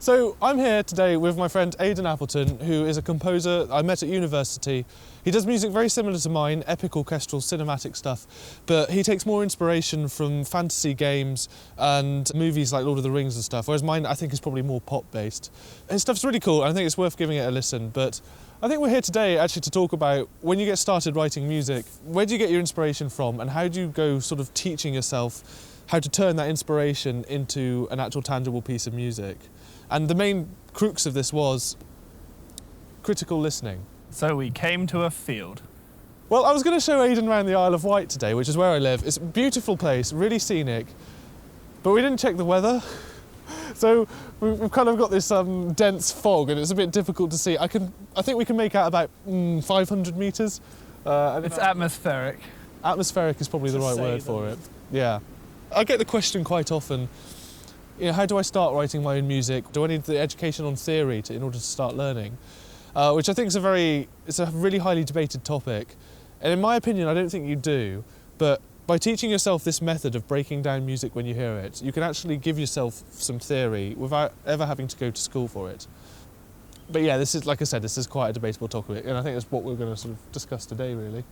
So I'm here today with my friend Aiden Appleton, who is a composer I met at university. He does music very similar to mine, epic orchestral cinematic stuff, but he takes more inspiration from fantasy games and movies like Lord of the Rings and stuff, whereas mine I think is probably more pop based. His stuff's really cool and I think it's worth giving it a listen, but I think we're here today actually to talk about when you get started writing music, where do you get your inspiration from and how do you go sort of teaching yourself how to turn that inspiration into an actual tangible piece of music. And the main crux of this was critical listening. So we came to a field. Well, I was going to show Aiden around the Isle of Wight today, which is where I live. It's a beautiful place, really scenic, but we didn't check the weather. So we've kind of got this dense fog and it's a bit difficult to see. I think we can make out about 500 metres. It's atmospheric. Atmospheric is probably the right word for it. Yeah. I get the question quite often, how do I start writing my own music? Do I need the education on theory in order to start learning? Which I think is it's a really highly debated topic. And in my opinion, I don't think you do. But by teaching yourself this method of breaking down music when you hear it, you can actually give yourself some theory without ever having to go to school for it. But yeah, this is, like I said, this is quite a debatable topic. And I think that's what we're going to sort of discuss today, really.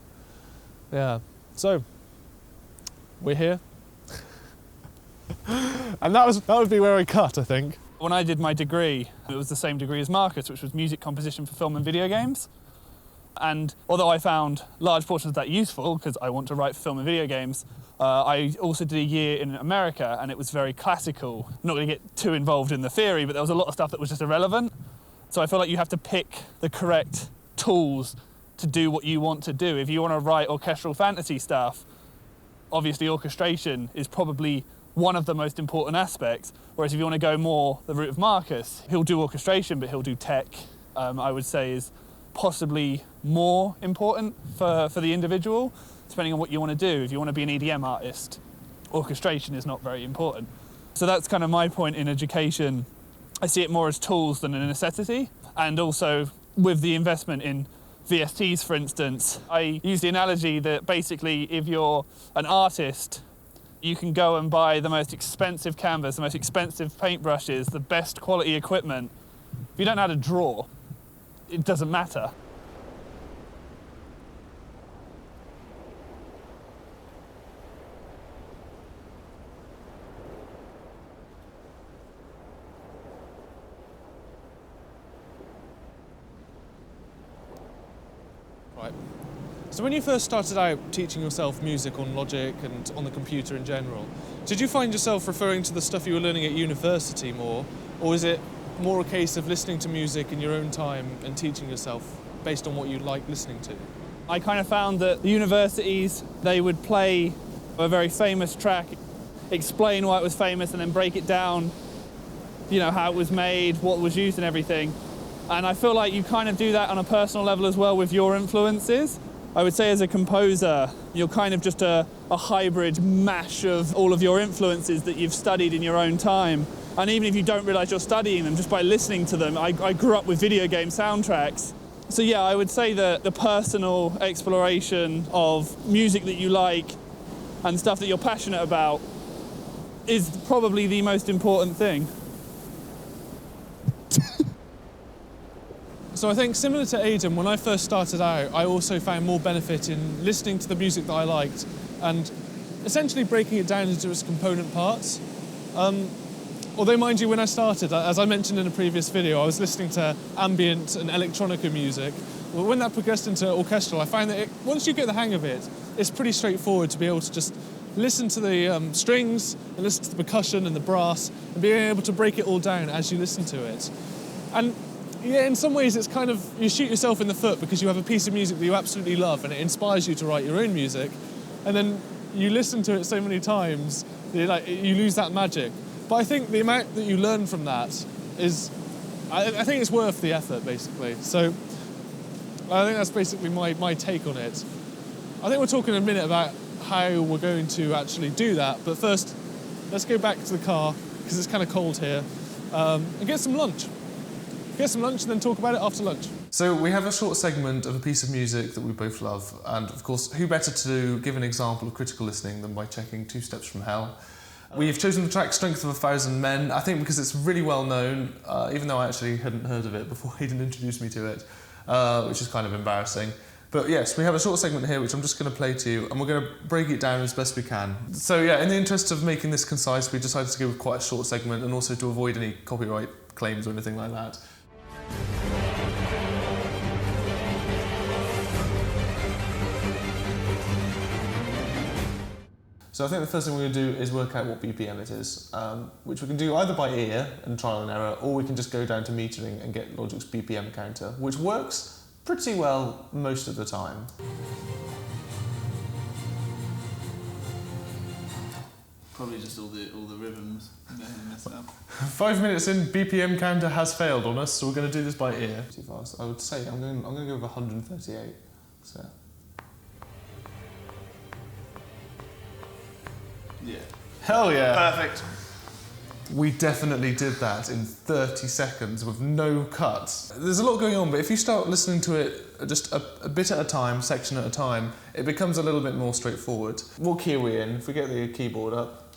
Yeah. So, we're here. And that would be where I cut, I think. When I did my degree, it was the same degree as Marcus, which was music composition for film and video games. And although I found large portions of that useful, because I want to write for film and video games, I also did a year in America, and it was very classical. I'm not going to get too involved in the theory, but there was a lot of stuff that was just irrelevant. So I feel like you have to pick the correct tools to do what you want to do. If you want to write orchestral fantasy stuff, obviously orchestration is probably one of the most important aspects, whereas if you want to go more the route of Marcus, he'll do orchestration, but he'll do tech, I would say is possibly more important for the individual, depending on what you want to do. If you want to be an EDM artist, orchestration is not very important. So that's kind of my point in education. I see it more as tools than a necessity, and also with the investment in VSTs, for instance, I use the analogy that basically if you're an artist, you can go and buy the most expensive canvas, the most expensive paintbrushes, the best quality equipment. If you don't know how to draw, it doesn't matter. Right. So when you first started out teaching yourself music on Logic and on the computer in general, did you find yourself referring to the stuff you were learning at university more, or is it more a case of listening to music in your own time and teaching yourself based on what you like listening to? I kind of found that the universities, they would play a very famous track, explain why it was famous and then break it down, how it was made, what was used and everything. And I feel like you kind of do that on a personal level as well with your influences. I would say as a composer, you're kind of just a hybrid mash of all of your influences that you've studied in your own time. And even if you don't realise you're studying them, just by listening to them, I grew up with video game soundtracks. So yeah, I would say that the personal exploration of music that you like and stuff that you're passionate about is probably the most important thing. So I think similar to Aiden, when I first started out, I also found more benefit in listening to the music that I liked and essentially breaking it down into its component parts. Although mind you, when I started, as I mentioned in a previous video, I was listening to ambient and electronica music. Well, when that progressed into orchestral, I found that once you get the hang of it, it's pretty straightforward to be able to just listen to the strings and listen to the percussion and the brass and being able to break it all down as you listen to it. And yeah, in some ways it's kind of, you shoot yourself in the foot because you have a piece of music that you absolutely love and it inspires you to write your own music, and then you listen to it so many times that you lose that magic. But I think the amount that you learn from that is, I think it's worth the effort, basically. So I think that's basically my take on it. I think we'll talk in a minute about how we're going to actually do that, but first let's go back to the car because it's kind of cold here and get some lunch. Get some lunch and then talk about it after lunch. So we have a short segment of a piece of music that we both love, and of course, who better to give an example of critical listening than by checking Two Steps from Hell. We've chosen the track Strength of 1,000 Men, I think because it's really well known, even though I actually hadn't heard of it before Aiden introduced me to it, which is kind of embarrassing. But yes, we have a short segment here which I'm just going to play to you, and we're going to break it down as best we can. So yeah, in the interest of making this concise, we decided to go with quite a short segment, and also to avoid any copyright claims or anything like that. So I think the first thing we're going to do is work out what BPM it is, which we can do either by ear and trial and error, or we can just go down to metering and get Logic's BPM counter, which works pretty well most of the time. Probably just all the rhythms messed up. 5 minutes in, BPM counter has failed on us, so we're going to do this by ear. Too fast. I would say I'm going to go with 138. So. Yeah. Hell yeah! Perfect. We definitely did that in 30 seconds with no cuts. There's a lot going on, but if you start listening to it just a bit at a time, section at a time, it becomes a little bit more straightforward. What key are we in? If we get the keyboard up.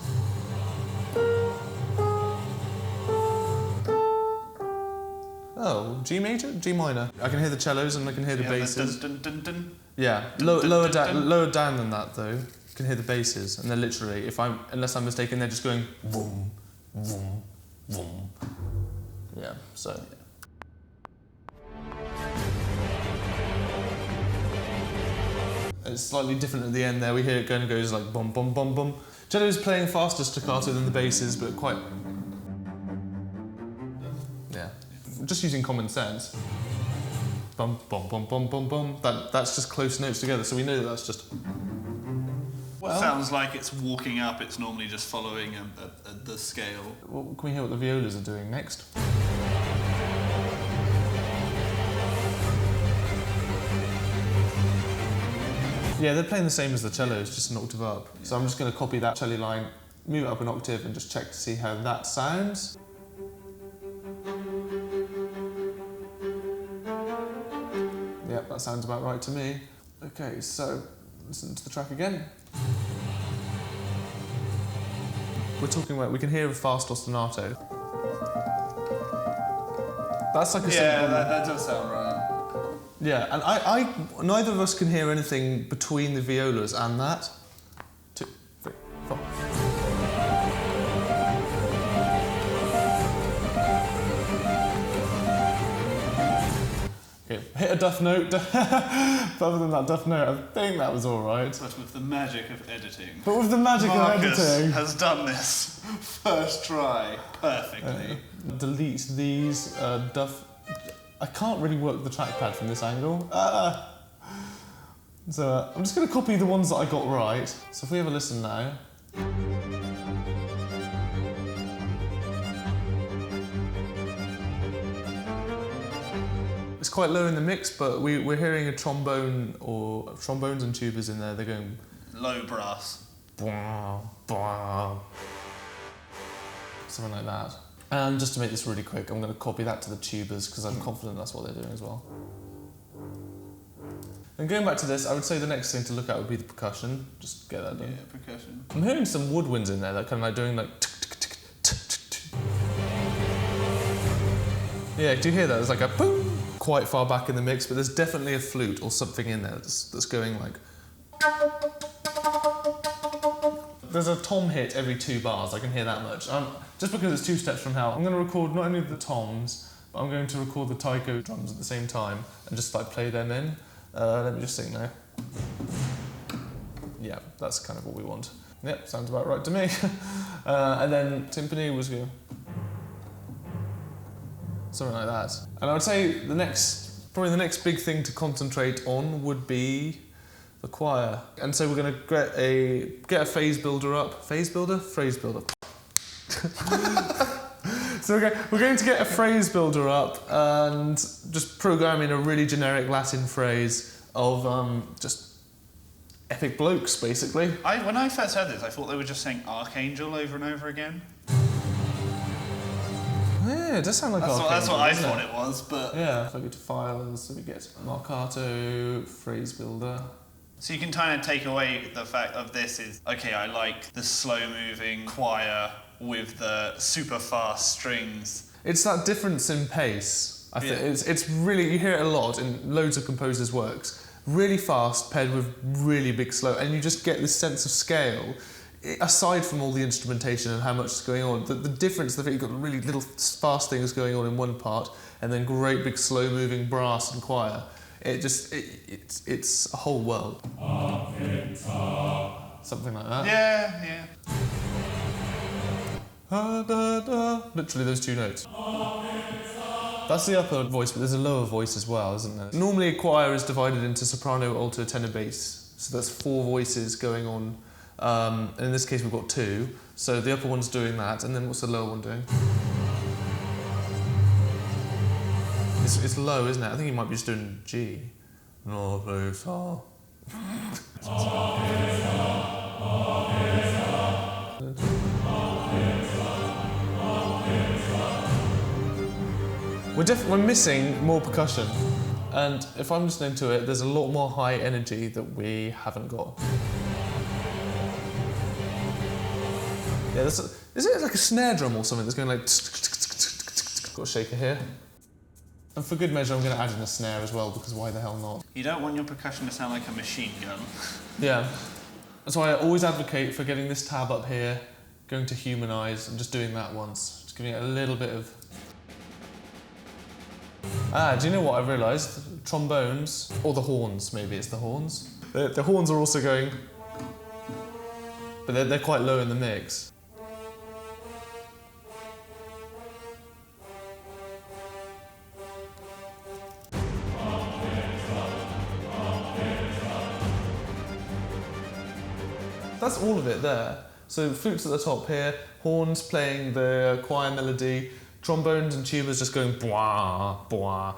Oh, G major? G minor. I can hear the cellos and I can hear the basses. Dun, dun, dun, dun. Yeah, lower down than that though. You can hear the basses, and they're literally, unless I'm mistaken, they're just going boom, boom, boom. Yeah, so. It's slightly different at the end there. We hear it goes like bum, bum, bum, bum. Cello's playing faster staccato than the basses, but quite. Yeah, just using common sense. Bum, bum, bum, bum, bum, bum. That's just close notes together, so we know that's just. Well, sounds like it's walking up, it's normally just following the scale. Well, can we hear what the violas are doing next? Yeah, they're playing the same as the cellos, just an octave up. Yeah. So I'm just going to copy that cello line, move it up an octave, and just check to see how that sounds. Yep, that sounds about right to me. Okay, so listen to the track again. We're talking about, we can hear a fast ostinato. That's like a simple... that does sound right. Yeah, and neither of us can hear anything between the violas and that. 2, 3, 4. Okay, hit a duff note. But other than that duff note, I think that was all right. But with the magic of editing. But with the magic of editing. Has done this first try perfectly. Delete these duff. I can't really work the trackpad from this angle. So I'm just going to copy the ones that I got right. So if we have a listen now. It's quite low in the mix, but we're hearing a trombone or trombones and tubas in there. They're going low brass. Something like that. And just to make this really quick, I'm going to copy that to the tubas because I'm confident that's what they're doing as well. And going back to this, I would say the next thing to look at would be the percussion. Just get that done. Yeah, percussion. I'm hearing some woodwinds in there that kind of like doing like. Yeah, do you hear that? There's like a boom quite far back in the mix, but there's definitely a flute or something in there that's going like. There's a tom hit every 2 bars, I can hear that much. Just because it's 2 steps from hell, I'm going to record not only the toms, but I'm going to record the taiko drums at the same time and just like play them in. Let me just sing now. Yeah, that's kind of what we want. Yep, sounds about right to me. And then timpani was going. Something like that. And I would say probably the next big thing to concentrate on would be the choir. And so we're going to get a phase builder up. Phase builder? Phrase builder. So we're going to get a phrase builder up and just program in a really generic Latin phrase of just epic blokes, basically. When I first heard this, I thought they were just saying Archangel over and over again. Yeah, it does sound like Archangel. That's what I thought it was, but... Yeah, if I go to files, so we get Marcato, phrase builder. So you can kind of take away the fact of this is, okay, I like the slow-moving choir with the super fast strings. It's that difference in pace. I think it's really, you hear it a lot in loads of composers' works. Really fast paired with really big slow, and you just get this sense of scale. Aside from all the instrumentation and how much is going on, the difference, the fact you've got really little fast things going on in one part, and then great big slow-moving brass and choir. It's a whole world. Something like that. Yeah. Literally those two notes. That's the upper voice, but there's a lower voice as well, isn't there? Normally a choir is divided into soprano, alto, tenor, bass. So that's 4 voices going on. And in this case we've got 2. So the upper one's doing that, and then what's the lower one doing? It's low, isn't it? I think he might be just doing G. No, play, fa. We're missing more percussion, and if I'm listening to it, there's a lot more high energy that we haven't got. Yeah, is it like a snare drum or something that's going like... Got a shaker here. And for good measure, I'm going to add in a snare as well, because why the hell not? You don't want your percussion to sound like a machine gun. Yeah. That's why I always advocate for getting this tab up here, going to humanise, and just doing that once. Just giving it a little bit of... do you know what I've realised? Trombones, or the horns, maybe it's the horns. The horns are also going... But they're quite low in the mix. That's all of it there. So flutes at the top here, horns playing the choir melody, trombones and tubas just going bwah, bwah.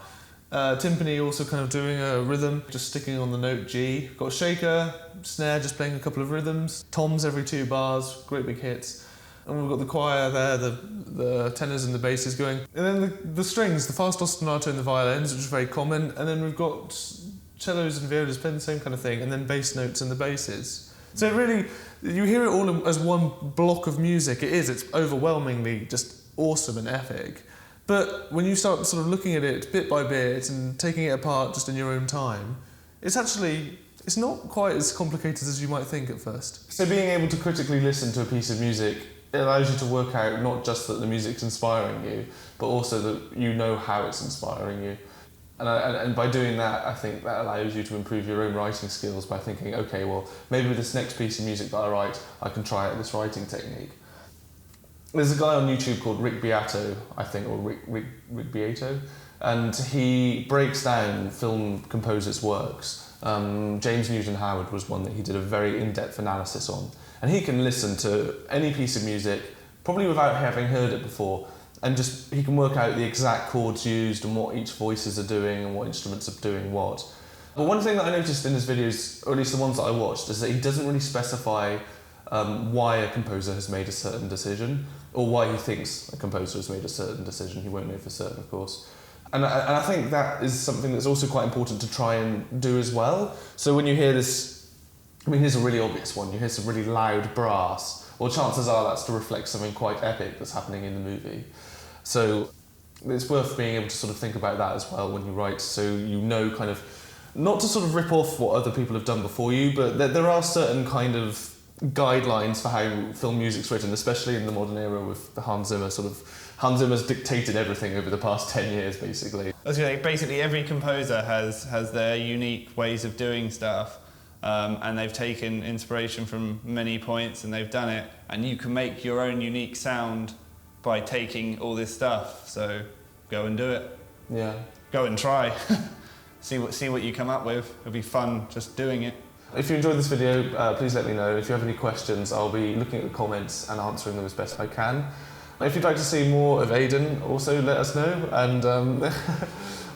Timpani also kind of doing a rhythm, just sticking on the note G. Got a shaker, snare just playing a couple of rhythms, toms every 2 bars, great big hits. And we've got the choir there, the tenors and the basses going. And then the strings, the fast ostinato and the violins, which is very common. And then we've got cellos and violas playing the same kind of thing, and then bass notes and the basses. So it really, you hear it all as one block of music. It's overwhelmingly just awesome and epic. But when you start sort of looking at it bit by bit and taking it apart just in your own time, it's not quite as complicated as you might think at first. So being able to critically listen to a piece of music, it allows you to work out not just that the music's inspiring you, but also that you know how it's inspiring you. And by doing that, I think that allows you to improve your own writing skills by thinking, okay, well, maybe with this next piece of music that I write, I can try out this writing technique. There's a guy on YouTube called Rick Beato, I think, or Rick Beato, and he breaks down film composers' works. James Newton Howard was one that he did a very in-depth analysis on. And he can listen to any piece of music, probably without having heard it before, and just he can work out the exact chords used and what each voices are doing and what instruments are doing what. But one thing that I noticed in his videos, or at least the ones that I watched, is that he doesn't really specify why a composer has made a certain decision, or why he thinks a composer has made a certain decision. He won't know for certain, of course. And I think that is something that's also quite important to try and do as well. So when you hear this, I mean, here's a really obvious one. You hear some really loud brass. Well, chances are that's to reflect something quite epic that's happening in the movie. So it's worth being able to sort of think about that as well when you write, so you know kind of, not to sort of rip off what other people have done before you, but there are certain kind of guidelines for how film music's written, especially in the modern era with the Hans Zimmer Hans Zimmer's dictated everything over the past 10 years, basically. I was going to say, basically every composer has their unique ways of doing stuff, and they've taken inspiration from many points and they've done it, and you can make your own unique sound by taking all this stuff, so go and do it. Yeah. Go and try. see what you come up with. It'll be fun just doing it. If you enjoyed this video, please let me know. If you have any questions, I'll be looking at the comments and answering them as best I can. If you'd like to see more of Aiden, also let us know. And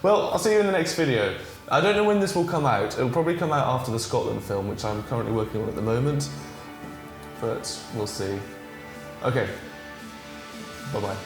well, I'll see you in the next video. I don't know when this will come out. It'll probably come out after the Scotland film, which I'm currently working on at the moment. But we'll see. Okay. Bye-bye.